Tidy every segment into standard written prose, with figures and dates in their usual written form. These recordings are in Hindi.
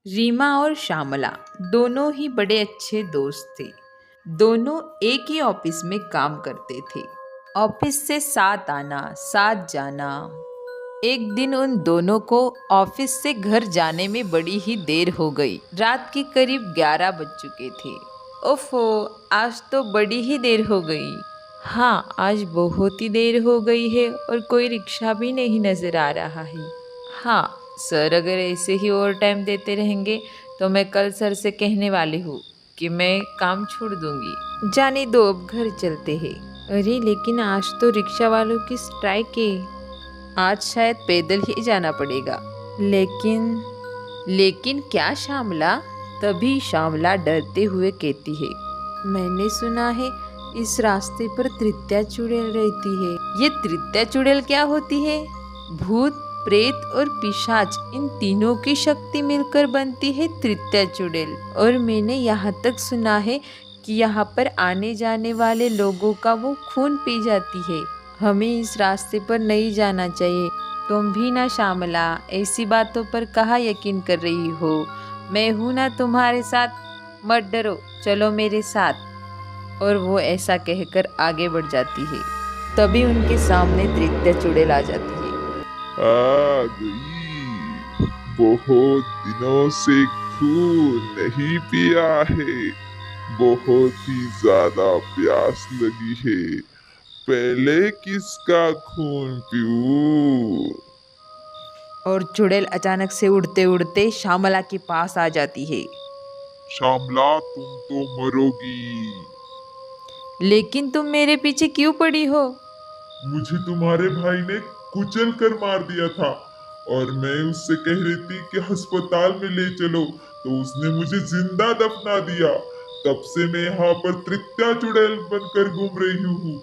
रीमा और श्यामला दोनों ही बड़े अच्छे दोस्त थे। दोनों एक ही ऑफिस में काम करते थे। ऑफिस से साथ आना साथ जाना। एक दिन उन दोनों को ऑफिस से घर जाने में बड़ी ही देर हो गई। रात के करीब 11 बज चुके थे। ओफो, आज तो बड़ी ही देर हो गई। हाँ, आज बहुत ही देर हो गई है और कोई रिक्शा भी नहीं नजर आ रहा है। हाँ सर, अगर ऐसे ही ओवर टाइम देते रहेंगे तो मैं कल सर से कहने वाली हूँ कि मैं काम छोड़ दूंगी। जाने दो, अब घर चलते हैं। अरे लेकिन आज तो रिक्शा वालों की स्ट्राइक है। आज शायद पैदल ही जाना पड़ेगा। लेकिन क्या श्यामला? तभी श्यामला डरते हुए कहती है, मैंने सुना है इस रास्ते पर तृतीया चुड़ैल रहती है। ये तृतीया चुड़ैल क्या होती है? भूत, प्रेत और पिशाच, इन तीनों की शक्ति मिलकर बनती है तृतीया चुड़ैल। और मैंने यहाँ तक सुना है कि यहाँ पर आने जाने वाले लोगों का वो खून पी जाती है। हमें इस रास्ते पर नहीं जाना चाहिए। तुम भी ना श्यामला, ऐसी बातों पर कहाँ यकीन कर रही हो? मैं हूँ ना तुम्हारे साथ, मत डरो, चलो मेरे साथ। और वो ऐसा कहकर आगे बढ़ जाती है। तभी उनके सामने तृतीया चुड़ैल आ जाती है। आ गई। बहुत दिनों से खून नहीं पिया है। बहुत ही ज्यादा प्यास लगी है। पहले किसका खून पीऊं? और चुड़ैल अचानक से उड़ते उड़ते श्यामला के पास आ जाती है। श्यामला, तुम तो मरोगी। लेकिन तुम मेरे पीछे क्यों पड़ी हो? मुझे तुम्हारे भाई ने कुचल कर मार दिया था और मैं उससे कह रही थी कि अस्पताल में ले चलो, तो उसने मुझे जिंदा दफना दिया। तब से मैं यहाँ पर तृतीया चुड़ैल बनकर घूम रही हूँ।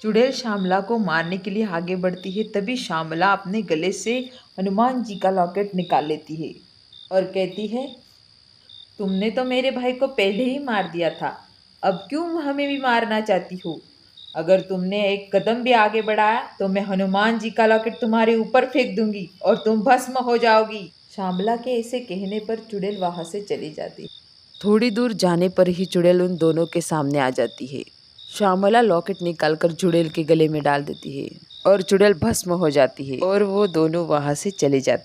चुड़ैल श्यामला को मारने के लिए आगे बढ़ती है। तभी श्यामला अपने गले से हनुमान जी का लॉकेट निकाल लेती है और कहती है, तुमने तो मेरे भाई को पहले ही मार दिया था, अब क्यों हमें भी मारना चाहती हो? अगर तुमने एक कदम भी आगे बढ़ाया तो मैं हनुमान जी का लॉकेट तुम्हारे ऊपर फेंक दूंगी और तुम भस्म हो जाओगी। श्यामला के ऐसे कहने पर चुड़ैल वहां से चली जाती। थोड़ी दूर जाने पर ही चुड़ैल उन दोनों के सामने आ जाती है। श्यामला लॉकेट निकालकर चुड़ैल के गले में डाल देती है और चुड़ैल भस्म हो जाती है और वो दोनों वहां से चले जाते।